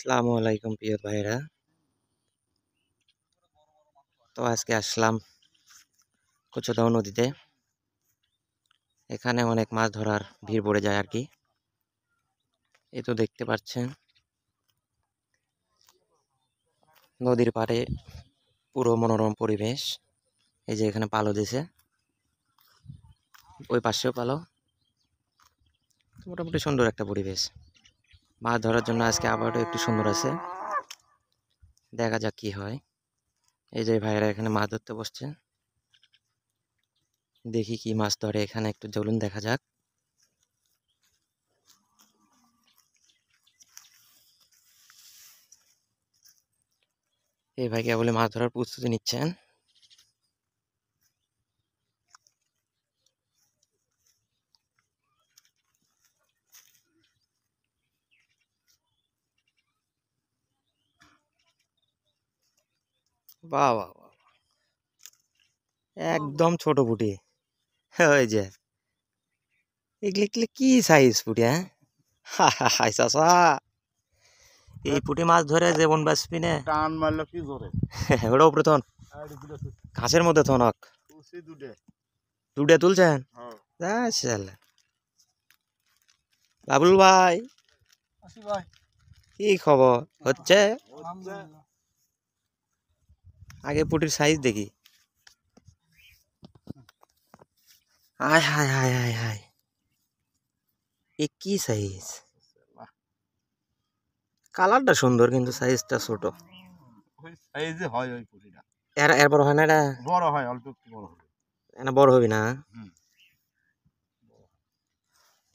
আসসালামু আলাইকুম প্রিয় ভাইরা। তো আজকে আসলাম কচুদাও নদীতে। এখানে অনেক মাছ ধরার ভিড় পড়ে যায় আর কি। এই তো দেখতে পাচ্ছেন নদীর পাড়ে পুরো মনোরম পরিবেশ। এই যে এখানে পালো দিছে, ওই পাশেও পালো। মোটামুটি সুন্দর একটা পরিবেশ। মাছ ধরার জন্য আজকে আবহাওয়াটা একটু সুন্দর আছে। দেখা যাক কি হয়। এই যে ভাইরা এখানে মাছ ধরতে বসছে। দেখি কি মাছ ধরে এখানে, একটু চলুন দেখা যাক। এই ভাই কেবল মাছ ধরার প্রস্তুতি নিচ্ছেন। বাহ বাহ বাহ, একদম ছোট পুঁটি। ওই যে এগুলি এগুলি কি সাইজ পুঁটি, হ্যাঁ? হাই চাচা, এই পুঁটি মাছ ধরে যেমন বাঁচবি না। টান মারলো কি জোরে। ওটা উপরে থন, ঘাসের মধ্যে থনক। দুটে তুলছেন? বাবুল ভাই, কি খবর হচ্ছে? আগে পুটির সাইজ দেখি। হায় হায় হায় হায় হায়, এ কি সাইজ! কালারটা সুন্দর কিন্তু সাইজটা ছোট। সাইজে হয় ওই পুরিটা। এর বড় হয় না এটা? বড় হয়, অল্প একটু বড় হবে। এটা বড় হবি না,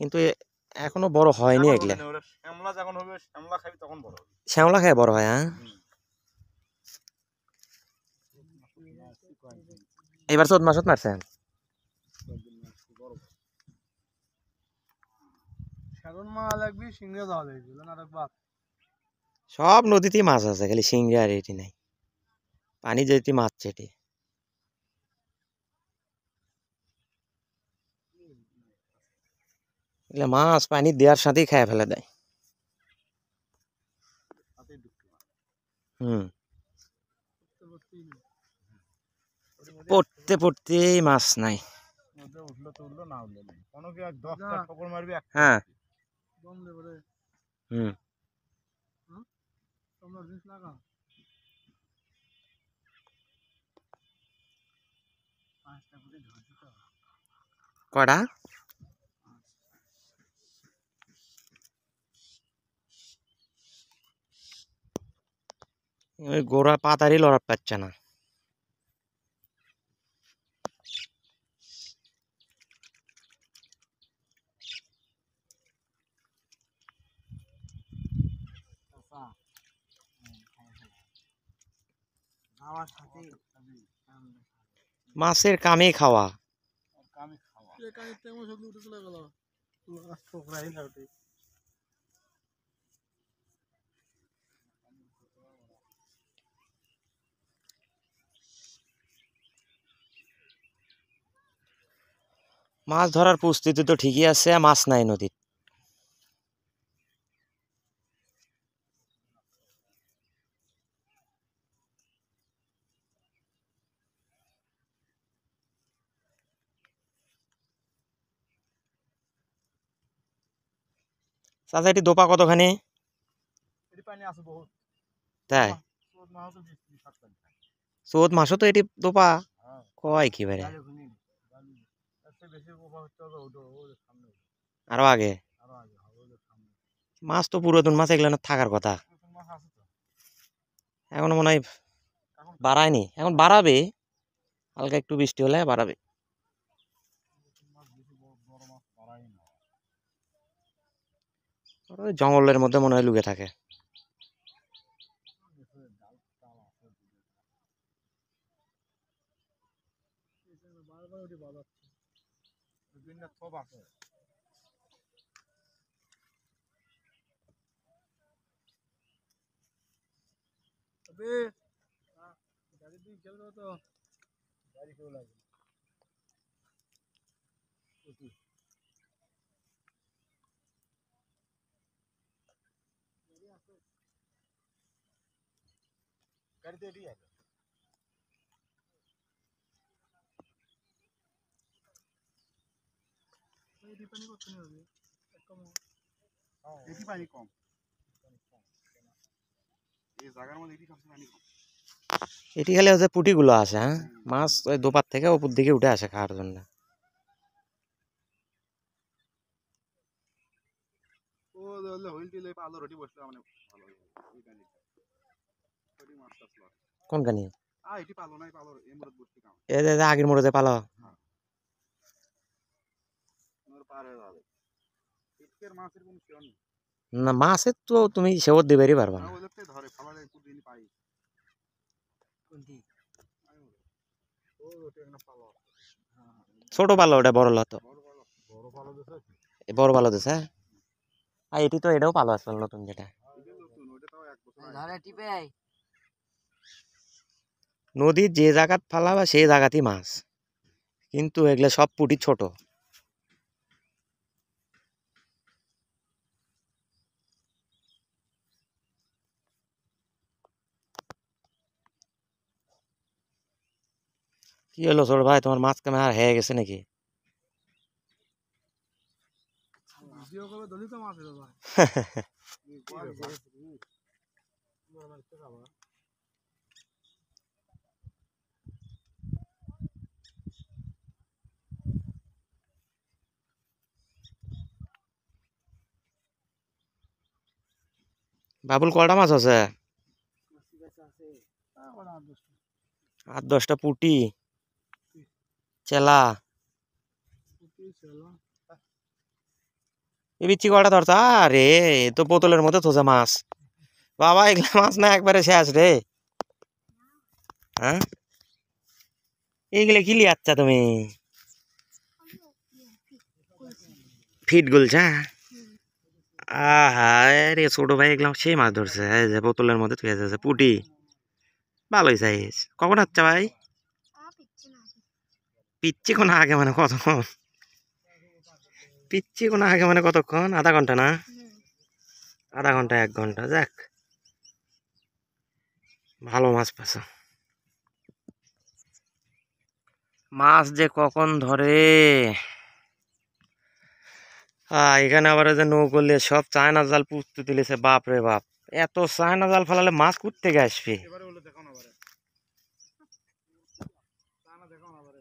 কিন্তু এখনো বড় হয়নি এগুলা। শ্যামলা যখন হবে, শ্যামলা খাবি তখন বড় হবে। শ্যামলা খায় বড় হয়, হ্যাঁ? এবার চোদ্দ মাসত মারছেন? সব নদীতেই মাছ আছে, খালি সিংড়া আর এটি নাই। পানি যেটি মাছ সেটি। এগুলা মাছ পানি দেওয়ার সাথেই খায় ফেলে দেয়। হুম, পড়তে পড়তেই মাছ নাই। উঠলো তো উঠলো, না উঠলো নাই। কোনো কি 10টা ঠোকর মারবি, একটা হ্যাঁ। হুম, কটা? ওই গোড়া পাতারই লড়ার পাচ্ছে না। মাছের কামে খাওয়া। মাছ ধরার প্রস্তুতি তো ঠিকই আছে, মাছ নাই নদীর। চাচা এটি দোপা কতখানি? তাই? চৌদ মাসও তো এটি দোপা কয় কি বারে? আরো আগে মাছ তো পুরাতন মাছ, এগুলো না থাকার কথা। এখন মনে হয় বাড়ায়নি, এখন বাড়াবে। হালকা একটু বৃষ্টি হলে বাড়াবে। জঙ্গলের মধ্যে মনে হয় লুকে থাকে। গাড়িতে এটি আছে এটি পানি কম এই জায়গার মধ্যে এটি সবচেয়ে পানি কম এটি খেলে হচ্ছে পুঁটিগুলো আসে, হ্যাঁ মাছ ওই দোপার থেকে উপর দিকে উঠে আসে খাওয়ার জন্য। ও ধরলে হইল দিলে আলো রুটি বসলে মানে ভালো হবে এই গাড়ি রুটি মাছ টাছ লয় কোন কানি এটি পালো নাই পালো এমরত বসতে কাম এ যে আগের মোড়ে যে পালো ওর পার হয়ে যাবে ইটকের মাছের কোনো শিওর নেই না, মাছের তো তুমি সেবর দিবারই পারবা না। ওদেরতে ধরে খাবারে প্রতিদিন পাই কোনটি ও ওটা একটা পালো ছোট পালো ওটা, বড় তো বড় পালো দিছে বড় পালো দিছে। আর এটি তো এটাও পালো আসলে নতুন যেটা এটা নতুন ওটা তাও এক বছর ধরে টিপে নদীর যে জায়গাত ফালাবা সেই জায়গাতেই মাছ, কিন্তু এগুলা সব পুঁটি ছোট। কি হলো ছোট ভাই, তোমার মাছ কামে আর হয়ে গেছে নাকি? ভিডিও করে দলিত মাছ রে ভাই বাবুল কয়টা মাছ আছে? 8-10টা পুঁটি চেলা। এ বিচ্ছি কয়টা ধরতা রে? এ তো বোতলের মধ্যে থোসা মাছ। বাবা এগুলা মাছ না একবারে শেষ রে। হ্যাঁ এইগুলা কি লিয়াচ্ছা তুমি? ফিট গুলছা? আহা রে ছোট ভাই এগুলা সেই মাছ ধরছে, এই যে বোতলের মধ্যে থুয়ে যাচ্ছে পুঁটি। ভালোই সাইজ। কখন আচ্ছা ভাই? পিচ্ছি কোন আগে মানে কতক্ষণ? পিচ্ছি কোন আগে মানে কতক্ষণ? আধা ঘন্টা না? আধা ঘন্টা 1 ঘন্টা, যাক ভালো মাছ পাছো। মাছ যে কখন ধরে। এখানে আবার যে নৌকলে সব চায়না জাল পুষতে তুলেছে, বাপ রে বাপ। এত চায়না জাল ফেলালে মাছ কুড় থেকে আসবে? এবারে বলে দেখো না বারে না দেখো না বারে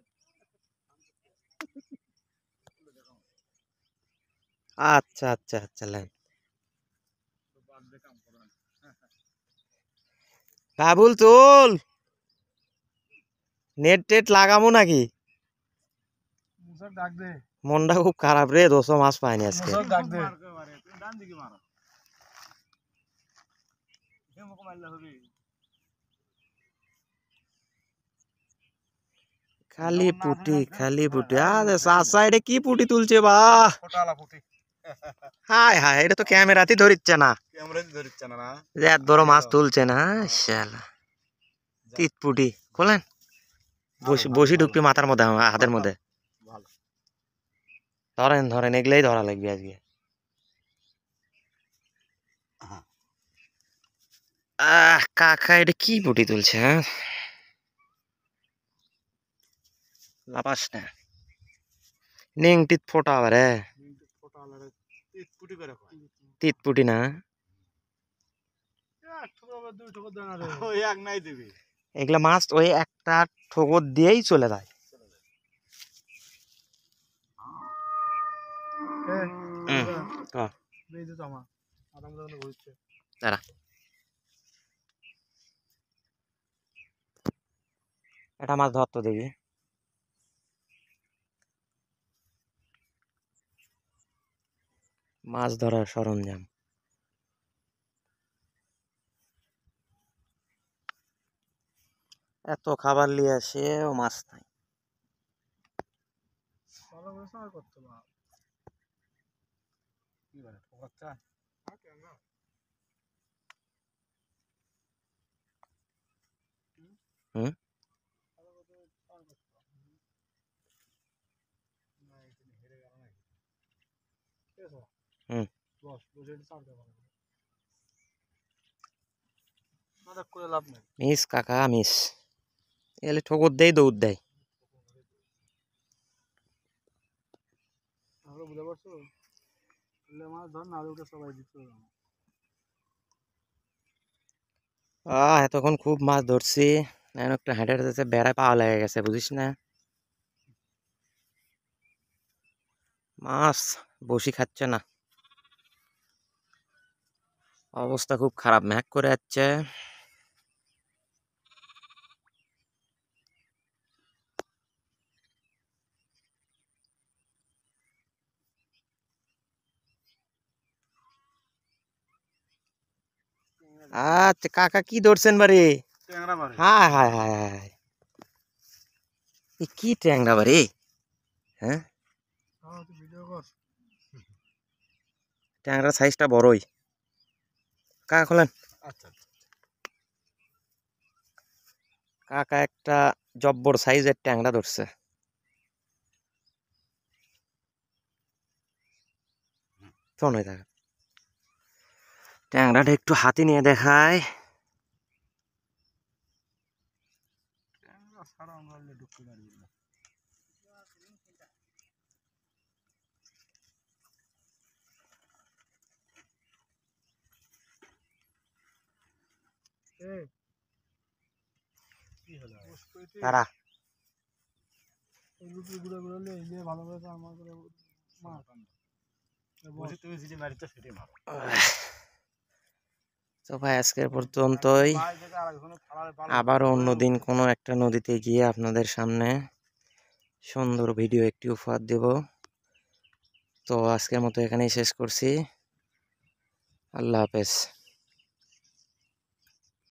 আচ্ছা আচ্ছা আচ্ছা লাইন বাদ দে কাম করো না বাবুল চল, নেট টেট লাগামো নাকি? মুসার ডাক দে মনটা খুব খারাপ রে, 200 মাছ পাইনি আজকে। মুসার ডাক দে তুমি ডান দিকে মারো হেমক মারলে হবে খালি পুটি খালি পুটি। আরে সাইডে কি পুটি তুলছে বা? ফোটালা ফুটি হায় হায়, এটা তো ক্যামেরাতেই ধরিচ্ছে না ক্যামেরা ধরছে না যে এত বড় মাছ তুলছে না। শালা তিত পুটি খোলেন, বসি ঢুকবি মাথার মধ্যে, হাতের মধ্যে। ভালো ধরেন ধরেন, এগুলাই ধরা লাগবে আজকে। কাকা এটা কি পুটি তুলছে? হ্যাঁ লাপাস না, নেংটিত ফোটা আবার ফোটালা ফুটি করে কয় তিত পুটি না। এক ঠোকা বা দুই ঠোকা দেনা রে ওই এক নাই দিবি এগুলা মাছ ওই একটা ঠোকর দিয়েই চলে যায়। ক বেজে জমা আরাম জানা ঘুরছে দাঁড়া, এটা মাছ ধরতো দেখি। মাছ ধরার সরঞ্জাম, এত খাবার নিয়ে আসেও মাছ নাই। ভালো করে আর করতে না কি বলে ঠোকাচ্ছা হুম হুম বস বসে চার দেওয়া আমাদের করে লাভ নেই। মিস কাকা মিস, এলে ঠোকর দেয় দৌড় দেয়। আমরা বুঝতে পারছো, এলে মাছ ধর না ওটা সবাই দিতে হবে। এতক্ষণ খুব মাছ ধরছি, এখন একটু হেঁটে হেঁটে বেড়ায় পাওয়া লেগে গেছে, বুঝিস না? মাছ বসি খাচ্ছে না, অবস্থা খুব খারাপ, ম্যাক করে যাচ্ছে। আচ্ছা কাকা কি ধরছেন বারে? ট্যাংরা মারে। হায় হায় হায় হায়, এ কি ট্যাংরা বারে? হ্যাঁ, তুই ভিডিও কর। ট্যাংরার সাইজটা বড়ই। কাকা খোলেন। আচ্ছা কাকা একটা জব্বর সাইজের ট্যাংরা ধরছে। শোন ওই দেখা, ট্যাংরাটা একটু হাতে নিয়ে দেখায়। ট্যাংরা ছাড়া আমরা ঢুকতে পারি না। এই কি হলো তারা এই লুটি ঘুরে ঘুরে এই যে ভালো করে আমার করে মাছ বলছি তুমি যেটি মারিতে সেটাই মারো। তো ভাই আজকের পর্যন্তই, মাছ দেখে আরেকজনে ফালালে ভালো। আবারও অন্যদিন কোনো একটা নদীতে গিয়ে আপনাদের সামনে সুন্দর ভিডিও একটি উপহার দেব। তো আজকের মতো এখানেই শেষ করছি, আল্লাহ হাফেজ।